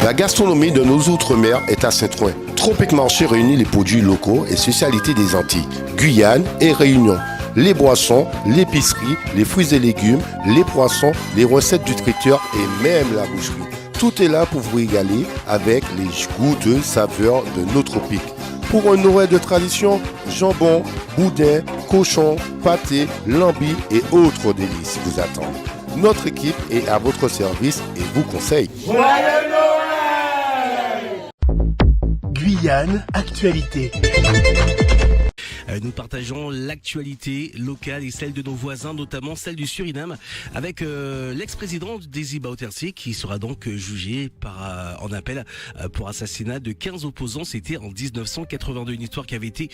La gastronomie de nos outre-mer est à Saint-Ouen. Tropic Marché réunit les produits locaux et spécialités des Antilles, Guyane et Réunion. Les boissons, l'épicerie, les fruits et légumes, les poissons, les recettes du traiteur et même la boucherie. Tout est là pour vous régaler avec les goûteuses saveurs de nos tropiques. Pour un Noël de tradition, jambon, boudin, cochon, pâté, lambi et autres délices vous attendent. Notre équipe est à votre service et vous conseille. Joyeux Noël! Guyane, actualité. Nous partageons l'actualité locale et celle de nos voisins, notamment celle du Suriname, avec l'ex-président Désir Bouterse qui sera donc jugé en appel pour assassinat de 15 opposants. C'était en 1982, une histoire qui avait été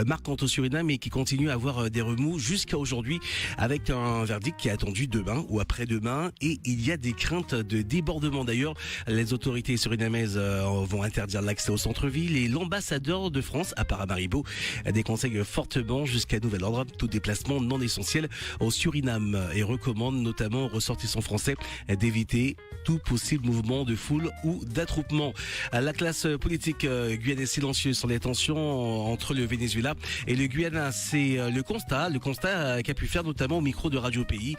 marquante au Suriname et qui continue à avoir des remous jusqu'à aujourd'hui, avec un verdict qui est attendu demain ou après-demain. Et il y a des craintes de débordement. D'ailleurs, les autorités surinamaises vont interdire l'accès au centre-ville et l'ambassadeur de France à Paramaribo déconseille fortement jusqu'à nouvel ordre tout déplacement non essentiel au Suriname et recommande notamment aux ressortissants français d'éviter tout possible mouvement de foule ou d'attroupement. La classe politique guyanaise silencieuse sur les tensions entre le Venezuela et le Guyana, c'est le constat qu'a pu faire notamment au micro de Radio Pays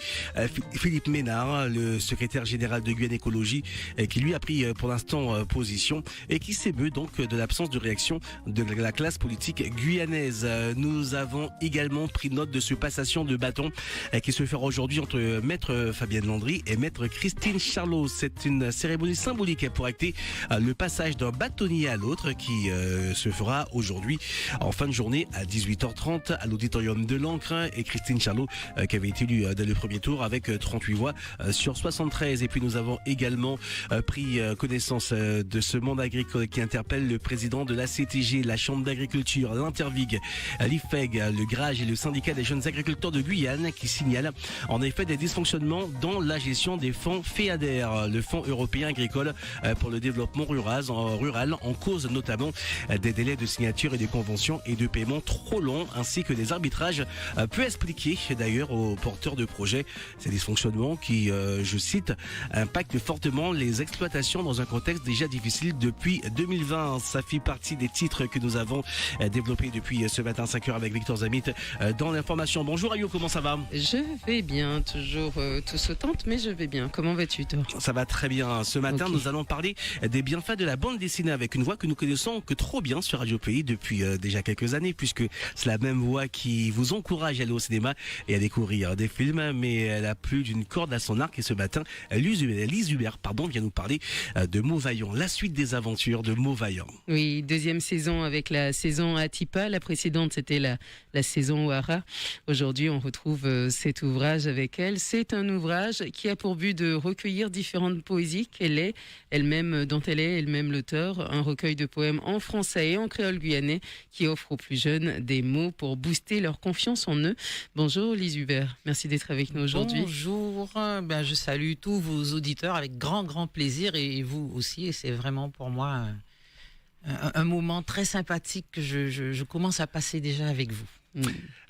Philippe Ménard, le secrétaire général de Guyane Écologie, qui lui a pris pour l'instant position et qui s'émeut donc de l'absence de réaction de la classe politique guyanaise. Nous avons également pris note de ce passation de bâton qui se fera aujourd'hui entre maître Fabienne Landry et maître Christine Charlot. C'est une cérémonie symbolique pour acter le passage d'un bâtonnier à l'autre qui se fera aujourd'hui en fin de journée à 18h30 à l'auditorium de l'Ancre. Et Christine Charlot qui avait été élue dès le premier tour avec 38 voix sur 73. Et puis nous avons également pris connaissance de ce monde agricole qui interpelle le président de la CTG, la Chambre d'agriculture, l'Intervig, l'IFEG, le GRAGE et le syndicat des jeunes agriculteurs de Guyane qui signalent en effet des dysfonctionnements dans la gestion des fonds FEADER, le Fonds européen agricole pour le développement rural, en cause notamment des délais de signature et de conventions et de paiement trop longs ainsi que des arbitrages peu expliqués d'ailleurs aux porteurs de projets. Ces dysfonctionnements qui, je cite, impactent fortement les exploitations dans un contexte déjà difficile depuis 2020. Ça fait partie des titres que nous avons développés depuis ce matin 5h avec Victor Zamit dans l'information. Bonjour Ayo, comment ça va? Je vais bien, toujours tout sautante, mais je vais bien. Comment vas-tu toi? Ça va très bien. Ce matin, Nous allons parler des bienfaits de la bande dessinée avec une voix que nous connaissons que trop bien sur Radio Pays depuis déjà quelques années, puisque c'est la même voix qui vous encourage à aller au cinéma et à découvrir des films, mais elle a plus d'une corde à son arc et ce matin, Lise Hubert vient nous parler de Mauvaillant, la suite des aventures de Mauvaillant. Oui, deuxième saison avec la saison Atipa. La précédente, c'était la saison Ouara. Aujourd'hui, on retrouve cet ouvrage avec elle. C'est un ouvrage qui a pour but de recueillir différentes poésies dont elle est elle-même l'auteur. Un recueil de poèmes en français et en créole guyanais qui offre aux plus jeunes des mots pour booster leur confiance en eux. Bonjour Lise Hubert, merci d'être avec nous aujourd'hui. Bonjour, je salue tous vos auditeurs avec grand plaisir et vous aussi. Et c'est vraiment pour moi un moment très sympathique que je commence à passer déjà avec vous.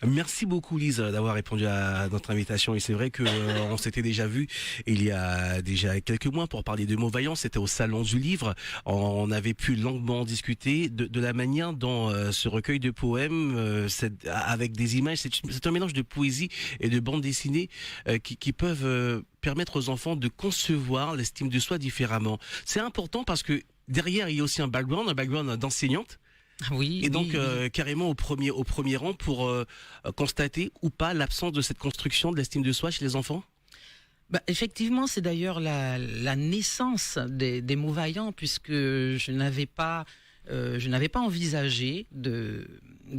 Merci beaucoup Lise d'avoir répondu à notre invitation et c'est vrai que on s'était déjà vu il y a déjà quelques mois pour parler de Mauvaillant. C'était au salon du livre, on avait pu longuement discuter de la manière dont ce recueil de poèmes avec des images, c'est un mélange de poésie et de bande dessinée qui peuvent permettre aux enfants de concevoir l'estime de soi différemment. C'est important parce que derrière il y a aussi un background d'enseignante. Oui. Et donc carrément au premier rang pour constater ou pas l'absence de cette construction de l'estime de soi chez les enfants. Effectivement, c'est d'ailleurs la naissance des Mauvaillants, puisque je n'avais pas envisagé de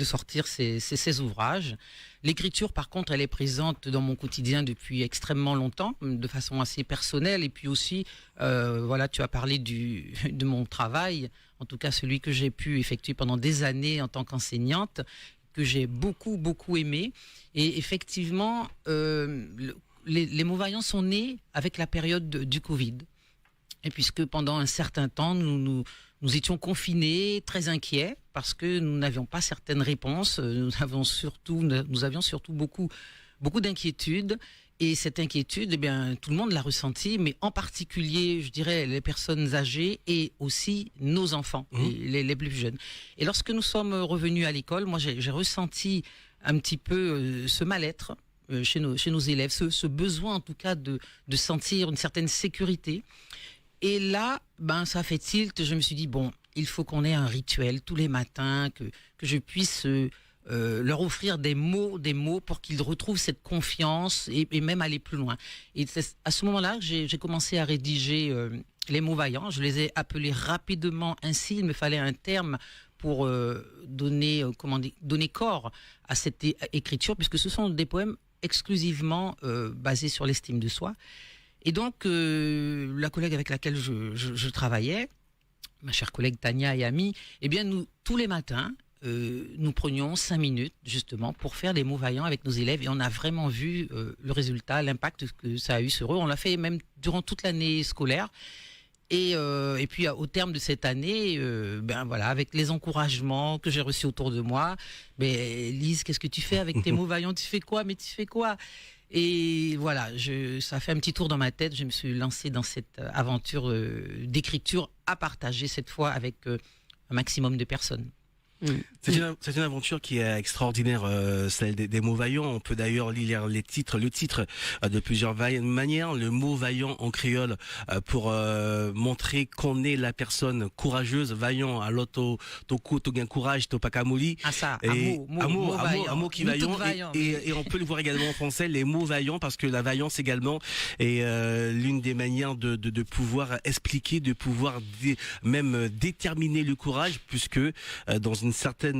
sortir ces ouvrages. L'écriture, par contre, elle est présente dans mon quotidien depuis extrêmement longtemps, de façon assez personnelle. Et puis aussi, tu as parlé de mon travail, en tout cas celui que j'ai pu effectuer pendant des années en tant qu'enseignante, que j'ai beaucoup aimé. Et effectivement, les Mauvaillants sont nés avec la période du Covid. Et puisque pendant un certain temps, nous étions confinés, très inquiets, parce que nous n'avions pas certaines réponses. Nous avions surtout beaucoup d'inquiétudes. Et cette inquiétude, eh bien, tout le monde l'a ressentie, mais en particulier, je dirais, les personnes âgées et aussi nos enfants, les plus jeunes. Et lorsque nous sommes revenus à l'école, moi, j'ai ressenti un petit peu ce mal-être chez nos élèves, ce besoin en tout cas de sentir une certaine sécurité. Et là, ça a fait tilt. Je me suis dit, bon, il faut qu'on ait un rituel tous les matins, que je puisse leur offrir des mots pour qu'ils retrouvent cette confiance et même aller plus loin. Et c'est à ce moment-là que j'ai commencé à rédiger les mots vaillants. Je les ai appelés rapidement ainsi. Il me fallait un terme pour donner corps à cette écriture, puisque ce sont des poèmes exclusivement basés sur l'estime de soi. Et donc, la collègue avec laquelle je travaillais, ma chère collègue Tania et amie, eh bien, nous, tous les matins, nous prenions 5 minutes, justement, pour faire des mots vaillants avec nos élèves. Et on a vraiment vu le résultat, l'impact que ça a eu sur eux. On l'a fait même durant toute l'année scolaire. Et puis, au terme de cette année, avec les encouragements que j'ai reçus autour de moi, Lise, qu'est-ce que tu fais avec tes mots vaillants? Tu fais quoi? Mais tu fais quoi? Et voilà, ça a fait un petit tour dans ma tête. Je me suis lancée dans cette aventure d'écriture à partager, cette fois avec un maximum de personnes. C'est une aventure qui est extraordinaire, celle des mots vaillants. On peut d'ailleurs lire le titre de plusieurs manières. Le mot vaillant en créole pour montrer qu'on est la personne courageuse, vaillant à l'auto, toku, togen courage, topakamoli. Ah ça, mot qui vaillant. Et on peut le voir également en français, les mots vaillants, parce que la vaillance également est l'une des manières de pouvoir expliquer, de pouvoir même déterminer le courage, puisque dans une certaine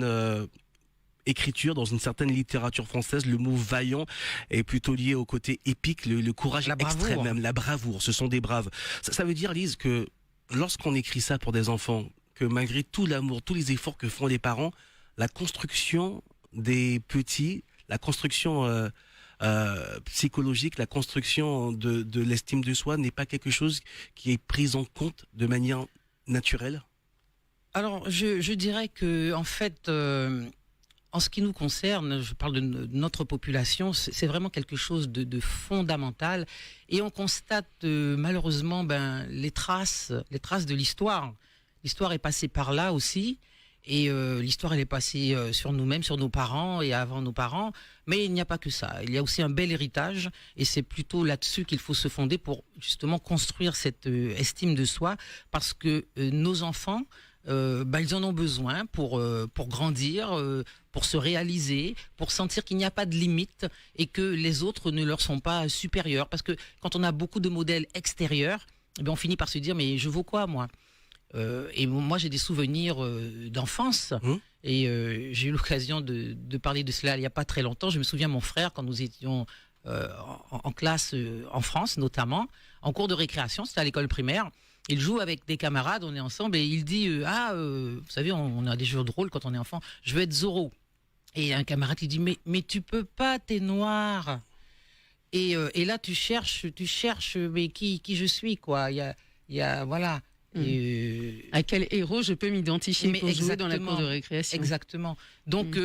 écriture, dans une certaine littérature française, le mot vaillant est plutôt lié au côté épique, le courage extrême, même la bravoure. Ce sont des braves. Ça veut dire, Lise, que lorsqu'on écrit ça pour des enfants, que malgré tout l'amour, tous les efforts que font les parents, la construction des petits, la construction psychologique, la construction de l'estime de soi n'est pas quelque chose qui est prise en compte de manière naturelle? Alors, je dirais que, en fait, en ce qui nous concerne, je parle de notre population, c'est vraiment quelque chose de fondamental. Et on constate malheureusement les traces de l'histoire. L'histoire est passée par là aussi. Et l'histoire, elle est passée sur nous-mêmes, sur nos parents et avant nos parents. Mais il n'y a pas que ça. Il y a aussi un bel héritage. Et c'est plutôt là-dessus qu'il faut se fonder pour justement construire cette estime de soi. Parce que nos enfants, ils en ont besoin pour grandir, pour se réaliser, pour sentir qu'il n'y a pas de limite et que les autres ne leur sont pas supérieurs. Parce que quand on a beaucoup de modèles extérieurs, on finit par se dire mais je vaux quoi moi? Et moi j'ai des souvenirs d'enfance et j'ai eu l'occasion de parler de cela il n'y a pas très longtemps. Je me souviens mon frère quand nous étions en classe en France notamment, en cours de récréation, c'était à l'école primaire. Il joue avec des camarades, on est ensemble et il dit vous savez, on a des jeux de rôle quand on est enfant, je veux être Zorro. Et un camarade lui dit mais tu peux pas, t'es noir. Et là tu cherches mais qui je suis quoi. Il y a voilà. À quel héros je peux m'identifier pour jouer dans la cour de récréation. Exactement. Donc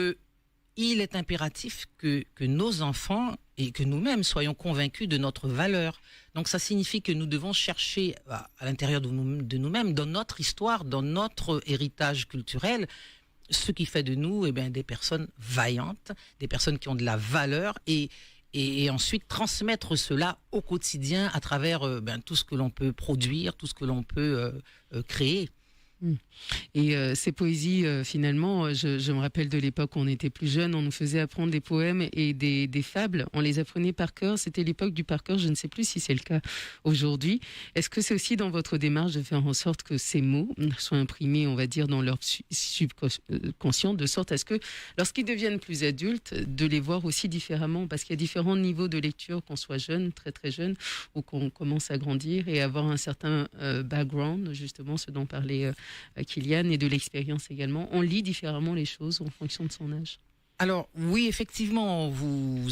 il est impératif que nos enfants et que nous-mêmes soyons convaincus de notre valeur. Donc ça signifie que nous devons chercher à l'intérieur de nous-mêmes, dans notre histoire, dans notre héritage culturel, ce qui fait de nous des personnes vaillantes, des personnes qui ont de la valeur et ensuite transmettre cela au quotidien à travers tout ce que l'on peut produire, tout ce que l'on peut créer. Et ces poésies, finalement, je me rappelle de l'époque où on était plus jeune, on nous faisait apprendre des poèmes et des fables, on les apprenait par cœur, c'était l'époque du par cœur, je ne sais plus si c'est le cas aujourd'hui. Est-ce que c'est aussi dans votre démarche de faire en sorte que ces mots soient imprimés, on va dire, dans leur subconscient, de sorte à ce que, lorsqu'ils deviennent plus adultes, de les voir aussi différemment, parce qu'il y a différents niveaux de lecture, qu'on soit jeune, très très jeune, ou qu'on commence à grandir et avoir un certain background, justement, ce dont parlait Kylian, et de l'expérience également. On lit différemment les choses en fonction de son âge. Alors oui, effectivement, vous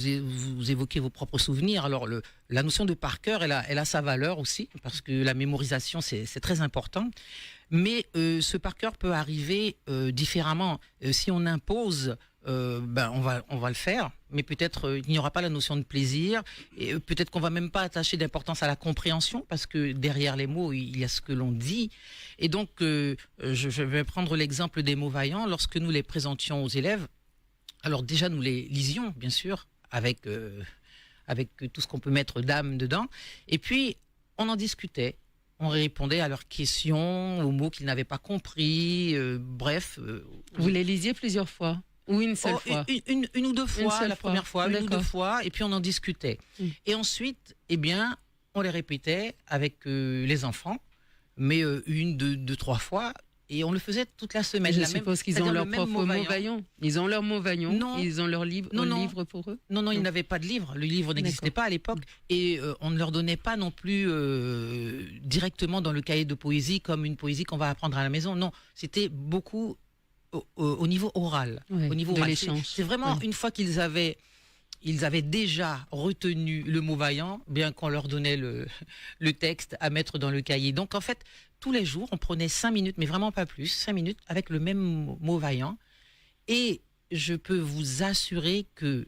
évoquez vos propres souvenirs. Alors la notion de par cœur, elle a sa valeur aussi, parce que la mémorisation, c'est très important. Mais ce par cœur peut arriver différemment. Si on impose on va le faire, mais peut-être il n'y aura pas la notion de plaisir, et peut-être qu'on va même pas attacher d'importance à la compréhension, parce que derrière les mots, il y a ce que l'on dit. Et donc, je vais prendre l'exemple des mots vaillants. Lorsque nous les présentions aux élèves, alors déjà nous les lisions, bien sûr, avec tout ce qu'on peut mettre d'âme dedans, et puis on en discutait. On répondait à leurs questions, aux mots qu'ils n'avaient pas compris, bref. Vous les lisiez plusieurs fois ou une seule fois? Une ou deux fois, la première fois, une ou D'accord. deux fois, et puis on en discutait. Et ensuite, eh bien, on les répétait avec les enfants, mais une, deux, trois fois, et on le faisait toute la semaine. Je suppose qu'ils ont leur propre mot vaillant. Ils ont leur mot vaillant. Non. Ils ont leur livre pour eux. Non, ils n'avaient pas de livre. Le livre n'existait pas à l'époque. Et on ne leur donnait pas non plus directement dans le cahier de poésie comme une poésie qu'on va apprendre à la maison. Non, c'était beaucoup au niveau oral. Ouais, au niveau de oral. l'échange. C'est vraiment une fois qu'ils avaient déjà retenu le mot vaillant, bien qu'on leur donnait le texte à mettre dans le cahier. Donc en fait, tous les jours, on prenait 5 minutes, mais vraiment pas plus, 5 minutes avec le même mot vaillant. Et je peux vous assurer que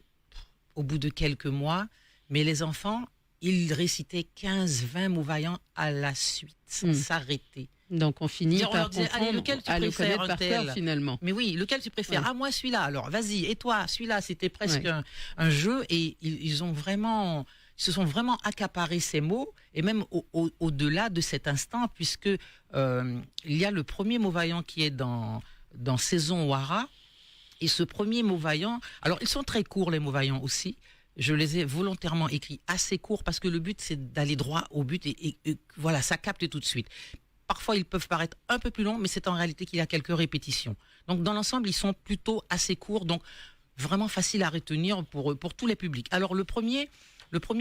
au bout de quelques mois, mais les enfants, ils récitaient 15-20 mots vaillants à la suite, sans s'arrêter. Donc on finit On par leur disait, allez, comprendre, lequel tu à le préfères, connaître par tel cœur finalement. Mais oui, lequel tu préfères? Ouais. Ah, moi celui-là, alors vas-y, et toi, celui-là, c'était presque un jeu, et ils se sont vraiment accaparés ces mots, et même au-delà de cet instant, puisque il y a le premier mot vaillant qui est dans Saison Ouara, et ce premier mot vaillant, alors ils sont très courts les mots vaillants aussi, je les ai volontairement écrits assez courts, parce que le but c'est d'aller droit au but, et voilà, ça capte tout de suite. Parfois, ils peuvent paraître un peu plus longs, mais c'est en réalité qu'il y a quelques répétitions. Donc, dans l'ensemble, ils sont plutôt assez courts, donc vraiment faciles à retenir pour tous les publics. Alors, le premier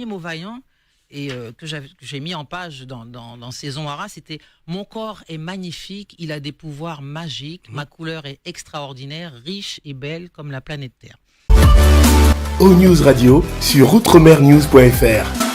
mot vaillant que j'ai mis en page dans Saison Ouara, c'était « Mon corps est magnifique, il a des pouvoirs magiques, ma couleur est extraordinaire, riche et belle comme la planète Terre ». O News Radio sur outremernews.fr.